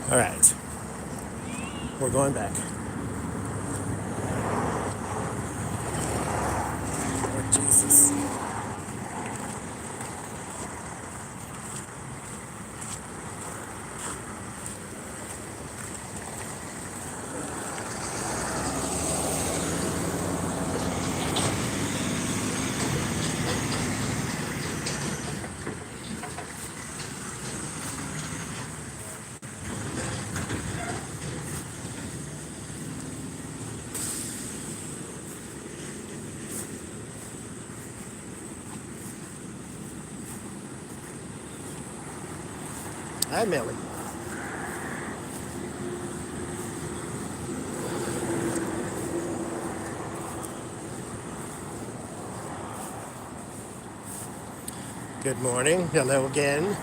All right, we're going back. Lord Jesus. Hi, Millie. Good morning. Hello again.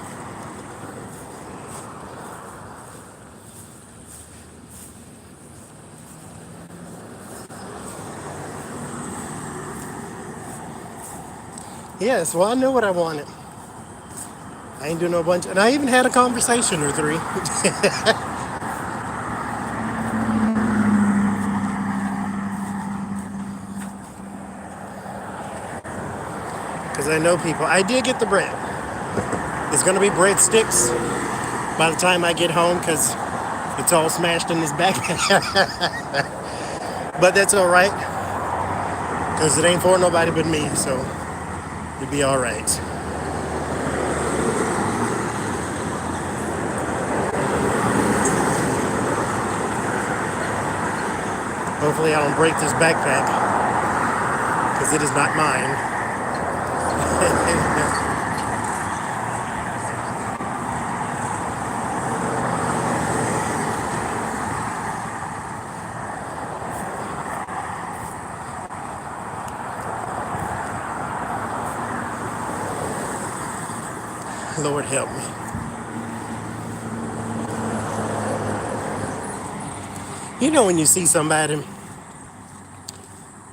Yes, well, I knew what I wanted. I ain't doing no bunch, and I even had a conversation or three. Because I know people. I did get the bread. It's gonna be breadsticks by the time I get home, because it's all smashed in this backpack. But that's all right, because it ain't for nobody but me. So it'll be all right. Hopefully, I don't break this backpack, because it is not mine. Lord help me. You know when you see somebody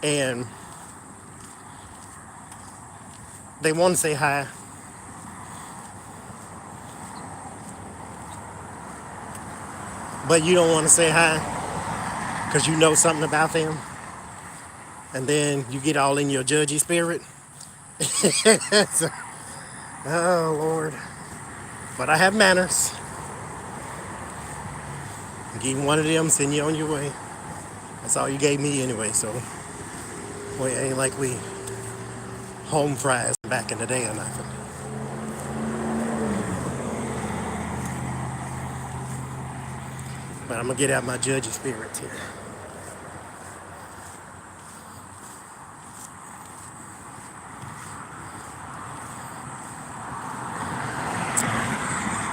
and they want to say hi, but you don't want to say hi because you know something about them, and then you get all in your judgy spirit. So, oh Lord, but I have manners. Give one of them, send you on your way. That's all you gave me anyway, so we ain't like we home fries back in the day or nothing. But I'm gonna get out my judgy spirit here.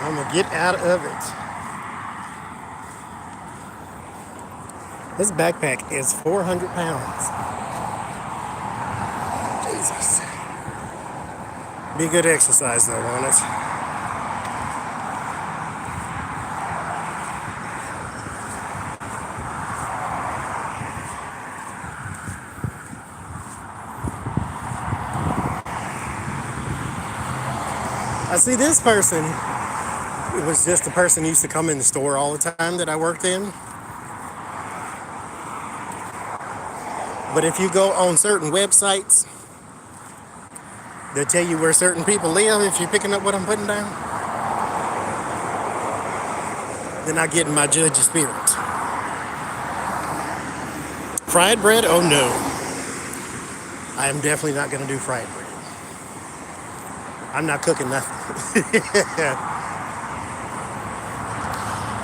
I'm gonna get out of it. This backpack is 400 pounds. Jesus. Be good exercise though, won't it? I see this person. It was just the person who used to come in the store all the time that I worked in. But if you go on certain websites, they'll tell you where certain people live. If you're picking up what I'm putting down, then I get in my judgy spirit. Fried bread? Oh no. I am definitely not going to do fried bread. I'm not cooking nothing.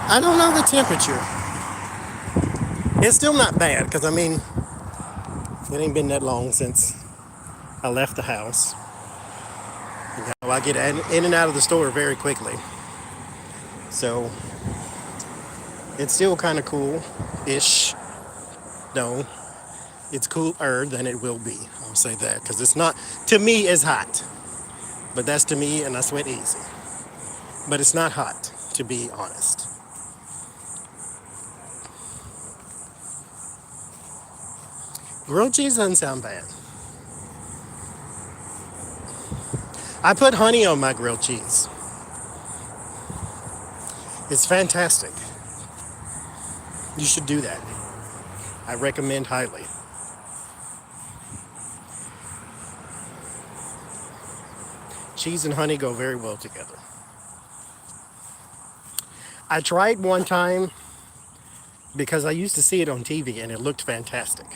I don't know the temperature. It's still not bad, because I mean, it ain't been that long since I left the house. You know, I get in and out of the store very quickly. So it's still kind of cool-ish. No, it's cooler than it will be. I'll say that, because it's not, to me, it's hot. But that's to me, and I sweat easy. But it's not hot, to be honest. Grilled cheese doesn't sound bad. I put honey on my grilled cheese. It's fantastic. You should do that. I recommend highly. Cheese and honey go very well together. I tried one time because I used to see it on TV and it looked fantastic.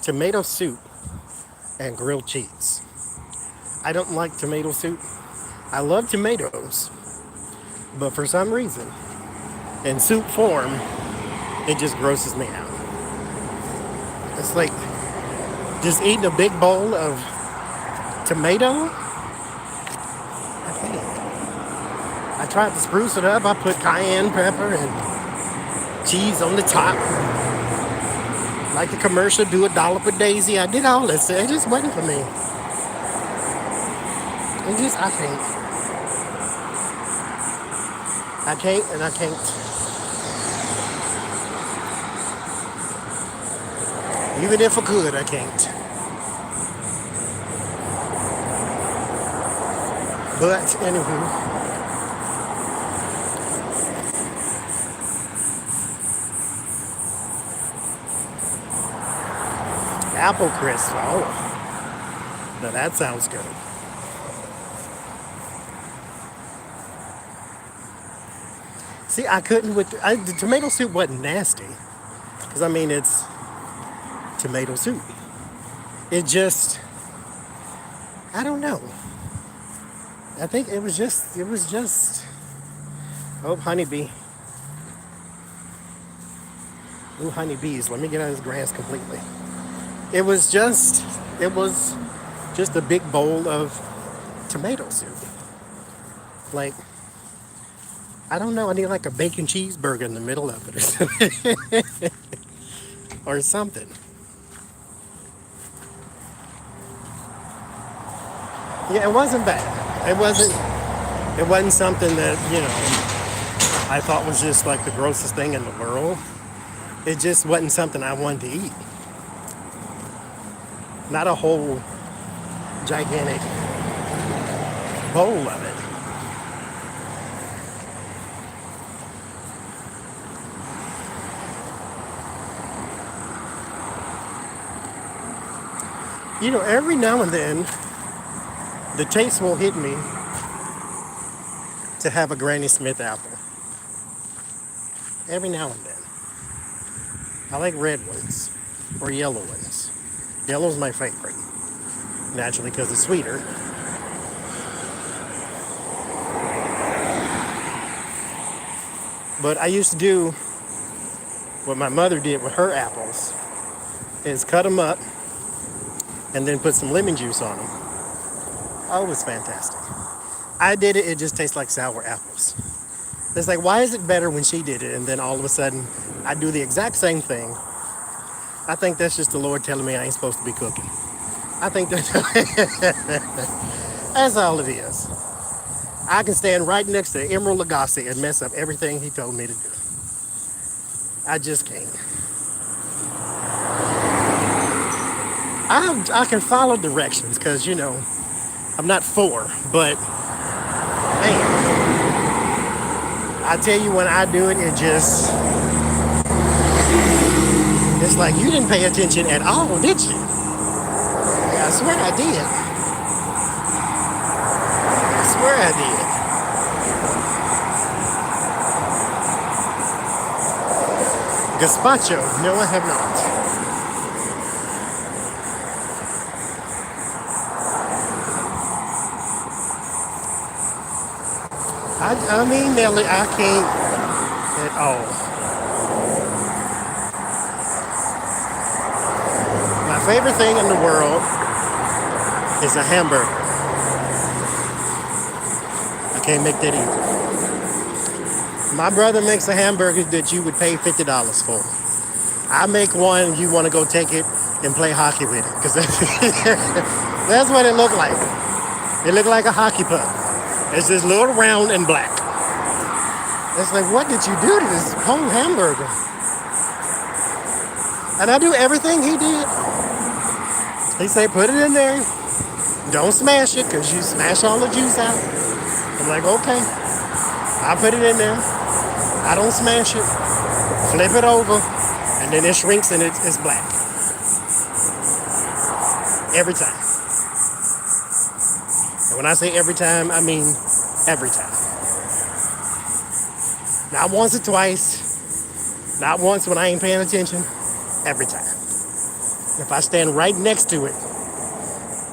Tomato soup and grilled cheese. I don't like tomato soup. I love tomatoes, but for some reason, in soup form, it just grosses me out. It's like just eating a big bowl of tomato. I can't. I tried to spruce it up. I put cayenne pepper and cheese on the top. Like the commercial, do a dollop of Daisy. I did all this. It just wasn't for me. I can't. I can't and I can't. Even if I could, I can't. But anywho, apple crisp. Oh, now that sounds good. See, I couldn't with the tomato soup wasn't nasty, because I mean it's tomato soup. It just, I don't know. I think it was just. Oh, honeybee. Ooh, honeybees. Let me get out of this grass completely. It was just a big bowl of tomato soup. Like, I don't know, I need like a bacon cheeseburger in the middle of it or something. Or something. Yeah, it wasn't bad. It wasn't something that, I thought was just like the grossest thing in the world. It just wasn't something I wanted to eat. Not a whole gigantic bowl of it. Every now and then, the taste will hit me to have a Granny Smith apple. Every now and then. I like red ones or yellow ones. Yellow's my favorite, naturally, because it's sweeter. But I used to do what my mother did with her apples, is cut them up and then put some lemon juice on them. Oh, it was fantastic. I did it, it just tastes like sour apples. It's like, why is it better when she did it and then all of a sudden I do the exact same thing? I think that's just the Lord telling me I ain't supposed to be cooking. I think that's all it is. I can stand right next to Emerald Lagasse and mess up everything he told me to do. I just can't. I can follow directions because, I'm not 4, but man, I tell you, when I do it, it's like you didn't pay attention at all, did you? Yeah, I swear I did. I swear I did. Gazpacho, no, I have not. I mean, Nelly, I can't at all. My favorite thing in the world is a hamburger. I can't make that either. My brother makes a hamburger that you would pay $50 for. I make one, you want to go take it and play hockey with it. Because that's what it looked like. It looked like a hockey puck. It's just little round and black. It's like, what did you do to this whole hamburger? And I do everything he did. He said, put it in there. Don't smash it, because you smash all the juice out. I'm like, okay. I put it in there. I don't smash it. Flip it over, and then it shrinks and it's black. Every time. And when I say every time, I mean every time. Not once or twice. Not once when I ain't paying attention. Every time. If I stand right next to it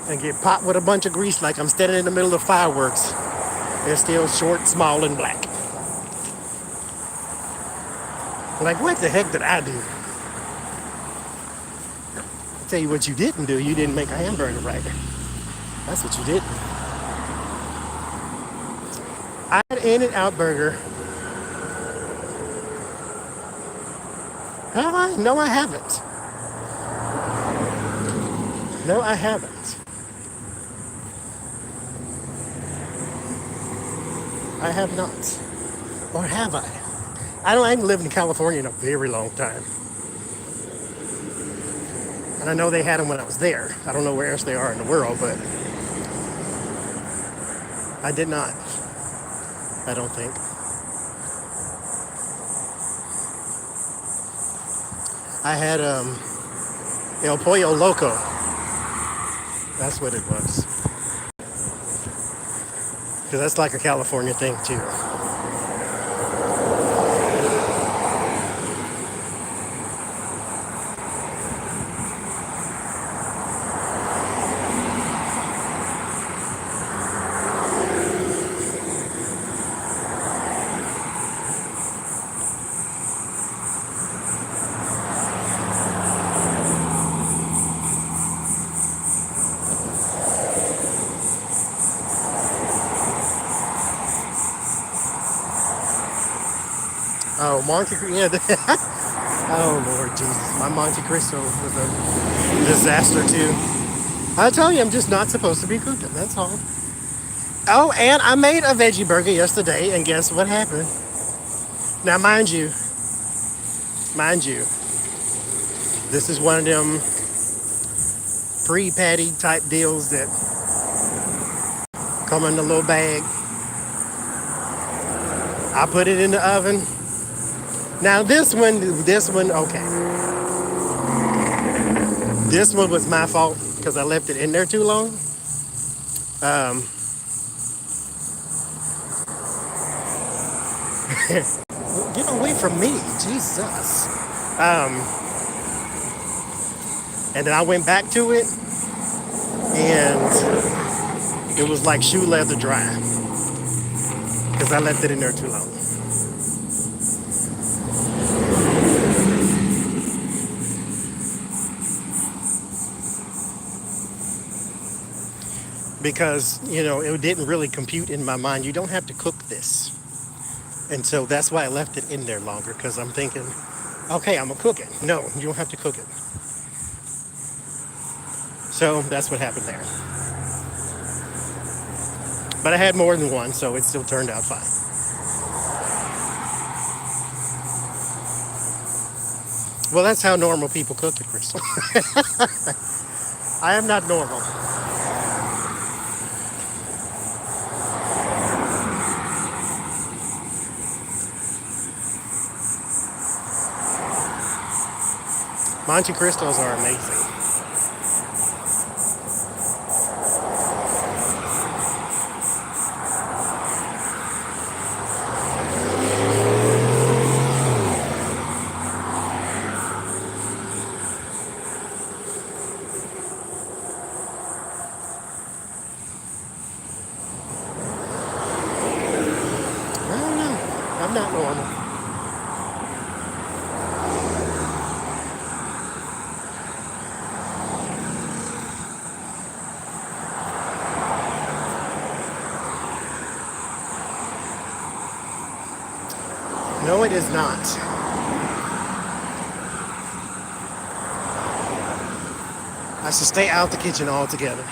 and get popped with a bunch of grease like I'm standing in the middle of fireworks, it's still short, small, and black. Like, what the heck did I do? I'll tell you what you didn't do. You didn't make a hamburger right. That's what you didn't. I had In-N-Out Burger. Have I? No, I haven't. No, I haven't. I have not. Or have I? I ain't lived in California in a very long time. And I know they had them when I was there. I don't know where else they are in the world, but I did not. I don't think. I had El Pollo Loco. That's what it was. Because that's like a California thing too. Oh, Monte Cristo. Yeah. Oh, Lord Jesus. My Monte Cristo was a disaster, too. I tell you, I'm just not supposed to be cooking. That's all. Oh, and I made a veggie burger yesterday, and guess what happened? Now, mind you, this is one of them pre-patty type deals that come in a little bag. I put it in the oven. Now this one, okay. This one was my fault because I left it in there too long. Get away from me, Jesus. And then I went back to it, and it was like shoe leather dry because I left it in there too long. Because, it didn't really compute in my mind. You don't have to cook this. And so that's why I left it in there longer, because I'm thinking, okay, I'm going to cook it. No, you don't have to cook it. So that's what happened there. But I had more than one, so it still turned out fine. Well, that's how normal people cook it, Crystal. I am not normal. Monte Cristos are amazing. I don't know. I'm not normal. No, it is not. I should stay out the kitchen altogether.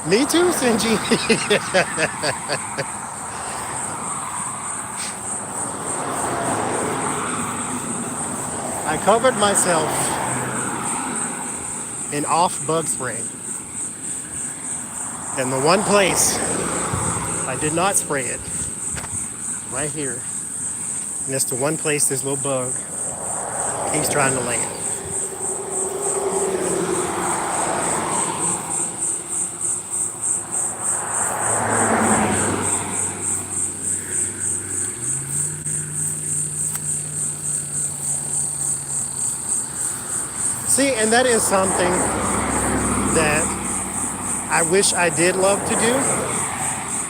Me too, Sinji. I covered myself. and off bug spray. And the one place I did not spray it, right here. And that's the one place this little bug keeps trying to land. See, and that is something that I wish I did love to do.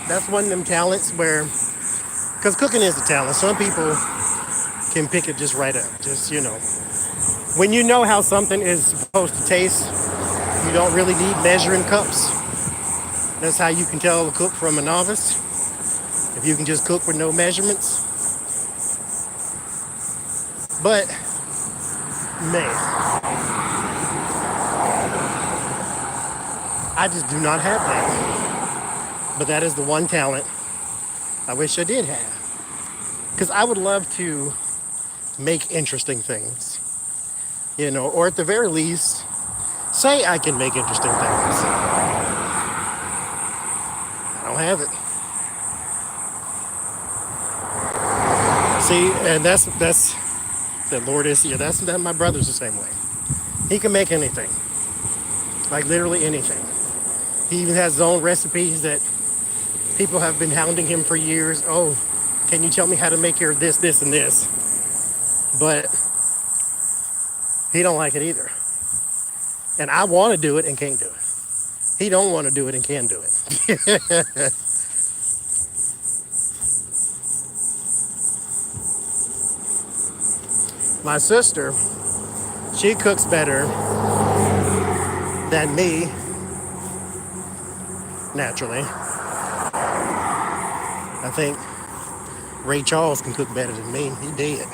That's one of them talents where, because cooking is a talent. Some people can pick it just right up. Just, when you know how something is supposed to taste, you don't really need measuring cups. That's how you can tell a cook from a novice. If you can just cook with no measurements. But, man, I just do not have that. But that is the one talent I wish I did have. Because I would love to make interesting things. Or at the very least, say I can make interesting things. I don't have it. See, and that's the Lord is here. That's my brother's the same way. He can make anything. Like literally anything. He even has his own recipes that people have been hounding him for years. Oh, can you tell me how to make your this, this, and this? But he don't like it either. And I want to do it and can't do it. He don't want to do it and can do it. My sister, she cooks better than me, naturally. I think Ray Charles can cook better than me. He did.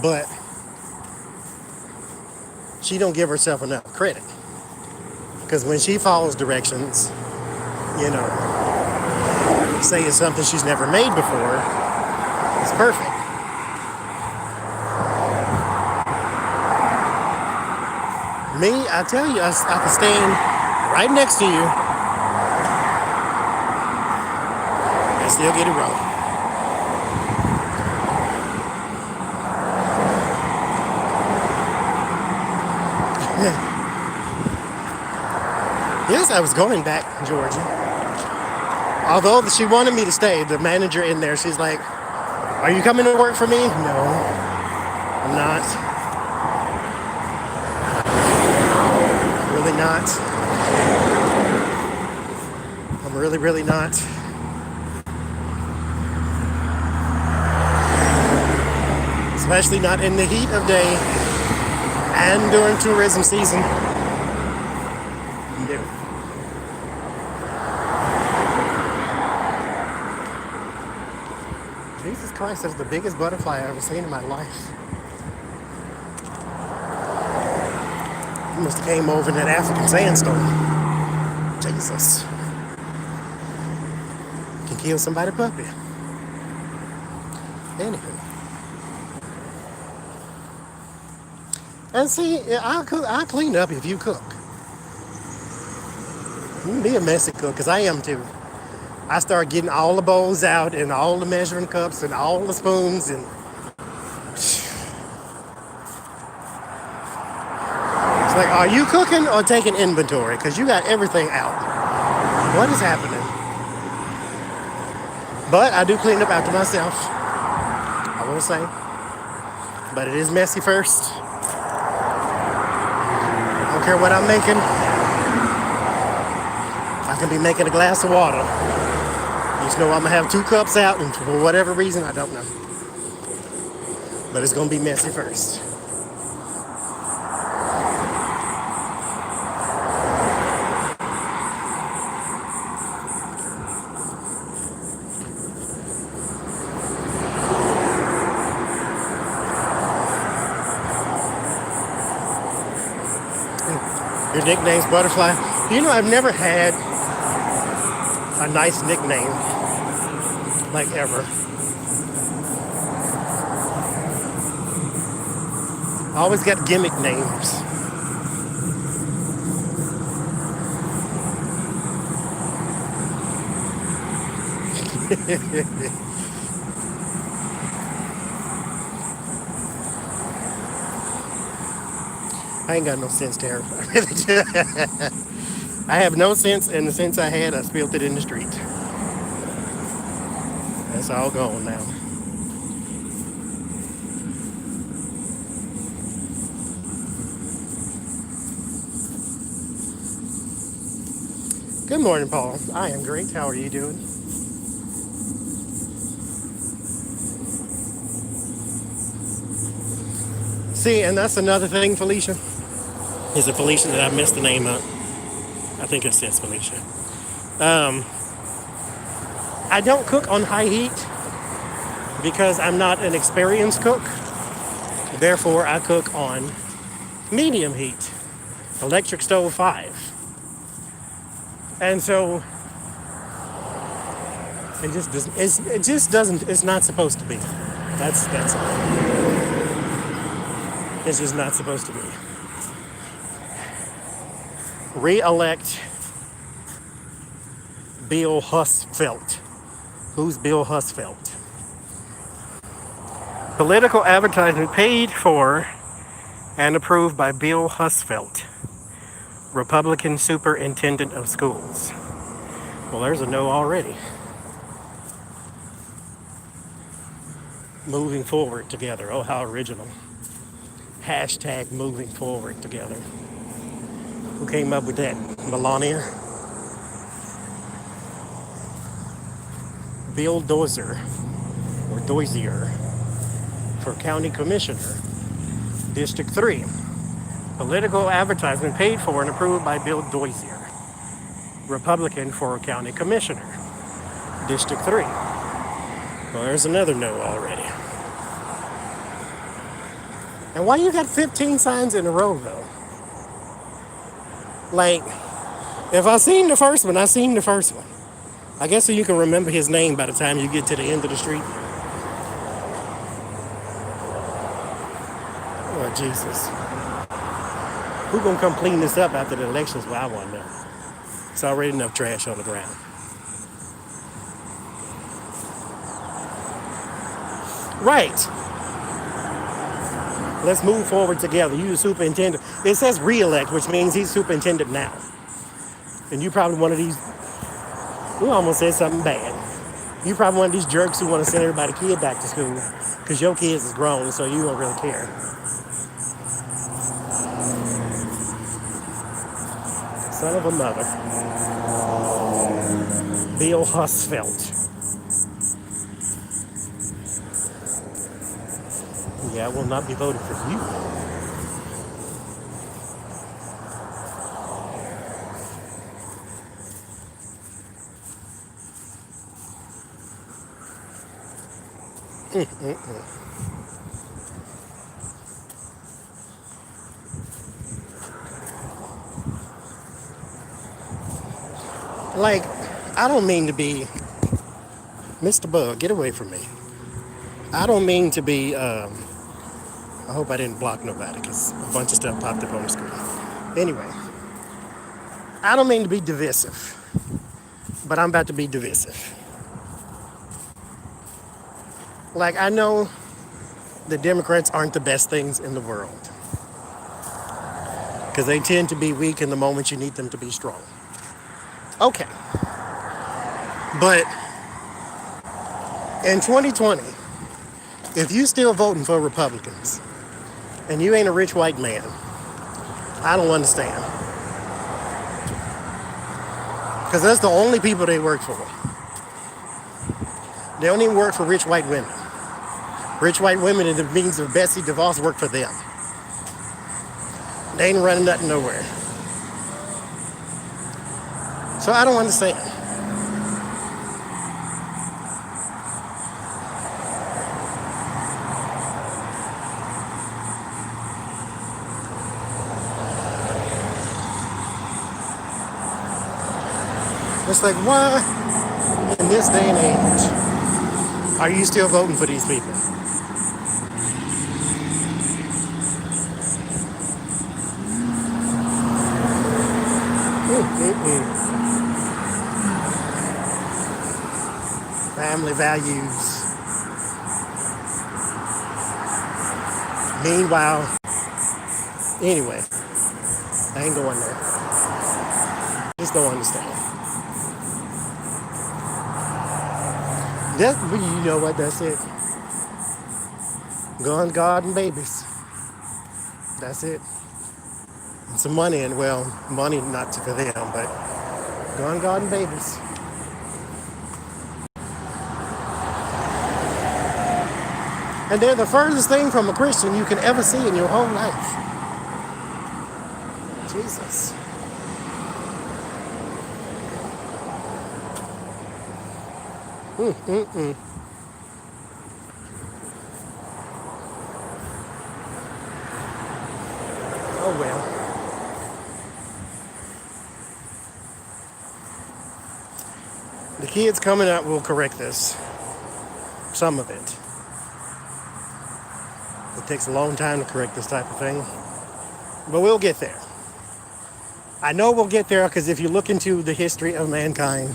But she don't give herself enough credit. Because when she follows directions, say it's something she's never made before, it's perfect. Me, I tell you, I can stand right next to you and still get it wrong. Yes, I was going back to Georgia. Although she wanted me to stay, the manager in there, she's like, "Are you coming to work for me?" No, I'm not. Really not. I'm really, really not. Especially not in the heat of day and during tourism season. No. Jesus Christ, that's the biggest butterfly I've ever seen in my life. He must have came over in that African sandstorm. Jesus. Can kill somebody puppy. Anywho. And see, I'll clean up if you cook. You can be a messy cook, because I am too. I start getting all the bowls out and all the measuring cups and all the spoons and it's like, are you cooking or taking inventory? Because you got everything out. What is happening? But I do clean up after myself. I will say. But it is messy first. I don't care what I'm making. I can be making a glass of water. Just know I'm going to have 2 cups out, and for whatever reason, I don't know. But it's going to be messy first. Your nickname's Butterfly. I've never had a nice nickname, like ever. I always got gimmick names. I ain't got no sense, Tara. I have no sense, and the sense I had, I spilled it in the street. That's all gone now. Good morning, Paul. I am great. How are you doing? See, and that's another thing, Felicia. Is it Felicia that I missed the name up? I think it says Felicia. Um, I don't cook on high heat because I'm not an experienced cook. Therefore, I cook on medium heat, electric stove 5. And so it just doesn't, it's not supposed to be. That's it's just not supposed to be. Re-elect Bill Husfeld. Who's Bill Husfeld? Political advertisement paid for and approved by Bill Husfeld, Republican Superintendent of Schools. Well, there's a no already. Moving forward together. Oh, how original. Hashtag moving forward together. Who came up with that? Melania? Bill Dozier, or Dozier, for County Commissioner, District 3. Political advertisement paid for and approved by Bill Dozier, Republican for County Commissioner, District 3. Well, there's another no already. And why you got 15 signs in a row, though? Like, if I seen the first one, I seen the first one. I guess so you can remember his name by the time you get to the end of the street. Oh, Jesus. Who gonna come clean this up after the elections? Well, I want to know. It's already enough trash on the ground. Right. Let's move forward together. You the superintendent. It says re-elect, which means he's superintendent now. And you probably one of these, we almost said something bad. You probably one of these jerks who want to send everybody's kid back to school because your kids is grown, so you don't really care. Son of a mother. Bill Husfeld. Yeah, I will not be voting for you. Like, I don't mean to be, Mr. Bug, get away from me. I don't mean to be, I hope I didn't block nobody because a bunch of stuff popped up on the screen. Anyway, I don't mean to be divisive, but I'm about to be divisive. Like, I know the Democrats aren't the best things in the world because they tend to be weak in the moment you need them to be strong. Okay. But in 2020, if you still voting for Republicans and you ain't a rich white man, I don't understand. Because that's the only people they work for. They don't even work for rich white women. Rich white women in the means of Betsy DeVos work for them. They ain't running nothing nowhere. So I don't understand. It's like, why in this day and age are you still voting for these people? family values. Meanwhile, anyway, I ain't going there. Just don't understand. You know what? That's it. Gun, God, and babies. That's it. And some money, and well, money not for them, but gun, God, and babies. And they're the furthest thing from a Christian you can ever see in your whole life. Jesus. Oh well. The kids coming up will correct this. Some of it. It takes a long time to correct this type of thing. But we'll get there. I know we'll get there because if you look into the history of mankind,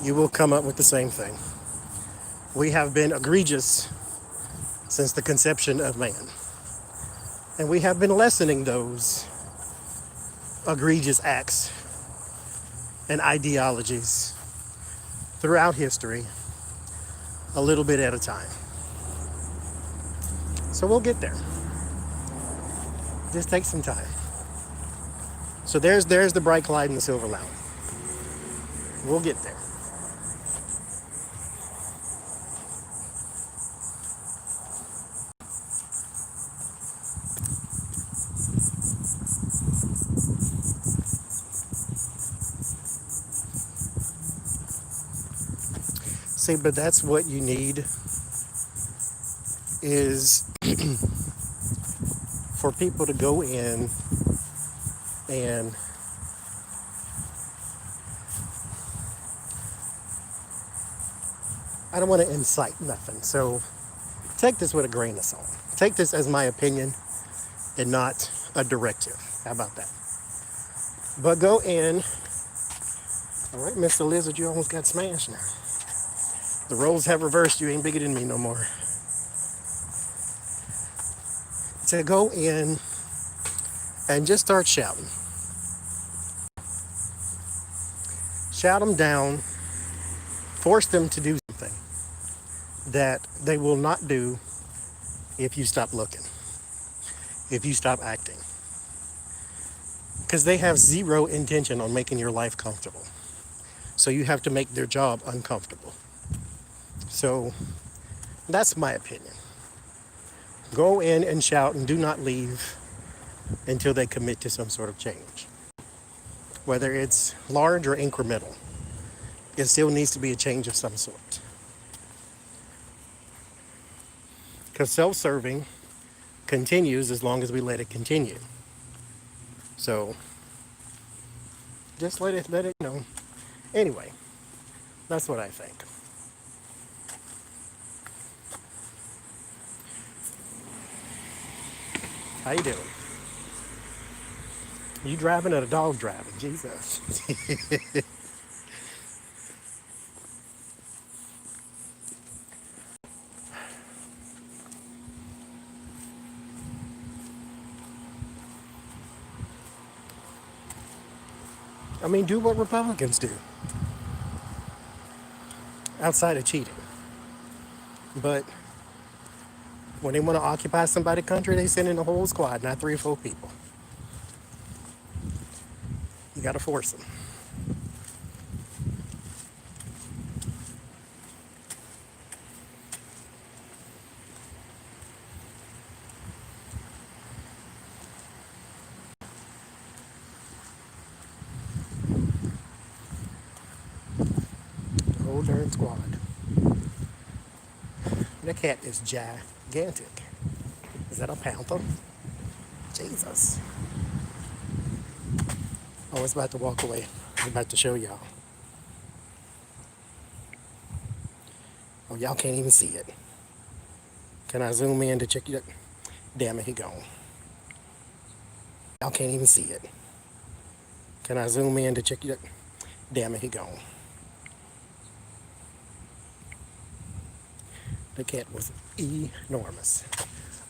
you will come up with the same thing. We have been egregious since the conception of man. And we have been lessening those egregious acts and ideologies throughout history, a little bit at a time. So we'll get there. Just take some time. So there's the bright cloud and the silver lining. We'll get there. See, but that's what you need is for people to go in and I don't want to incite nothing. So take this with a grain of salt. Take this as my opinion and not a directive. How about that? But go in. All right, Mr. Lizard, you almost got smashed now. The roles have reversed. You ain't bigger than me no more. To go in and just start shouting. Shout them down. Force them to do something that they will not do if you stop looking, if you stop acting. Because they have zero intention on making your life comfortable. So you have to make their job uncomfortable. So that's my opinion. Go in and shout and do not leave until they commit to some sort of change. Whether it's large or incremental, it still needs to be a change of some sort. Because self-serving continues as long as we let it continue. So just let it, Anyway, that's what I think. How you doing? You driving or the dog driving? Jesus. I mean, do what Republicans do. Outside of cheating. But when they want to occupy somebody's country, they send in a whole squad, not 3 or 4 people. You got to force them. Whole darn squad. That cat is gigantic. Is that a panther? Jesus. Oh, it's about to walk away. I'm about to show y'all. Oh, y'all can't even see it. Can I zoom in to check it? Damn it, he gone. Y'all can't even see it. Can I zoom in to check it? Damn it, he gone. The cat was enormous.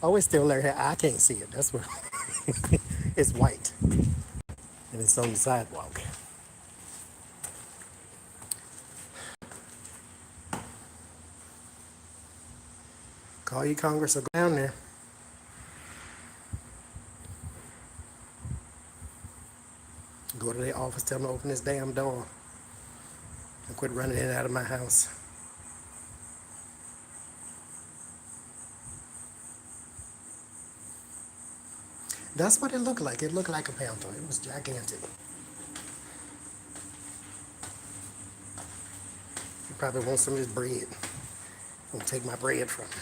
Oh, it's still there. I can't see it. That's what. It's white. And it's on the sidewalk. Call you Congress or go down there. Go to their office, tell them to open this damn door. And quit running in and out of my house. That's what it looked like. It looked like a panther. It was gigantic. You probably want some of this bread. Don't take my bread from you.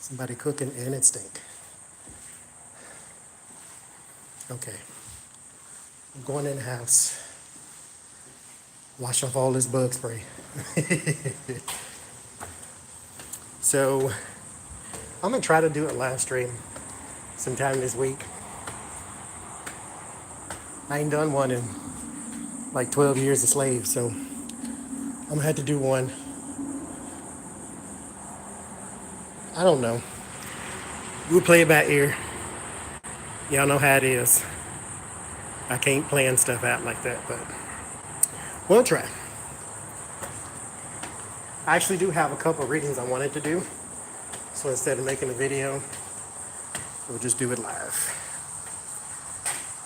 Somebody cooking and it stink. Okay. I'm going in the house. Wash off all this bug spray. So I'm gonna try to do a live stream sometime this week. I ain't done one in like 12 years a slave, so I'm gonna have to do one. I don't know. We'll play it by ear. Y'all know how it is. I can't plan stuff out like that, but we'll try. I actually do have a couple of readings I wanted to do. So instead of making a video, we'll just do it live.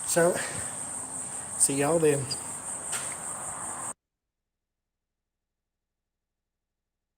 So, see y'all then.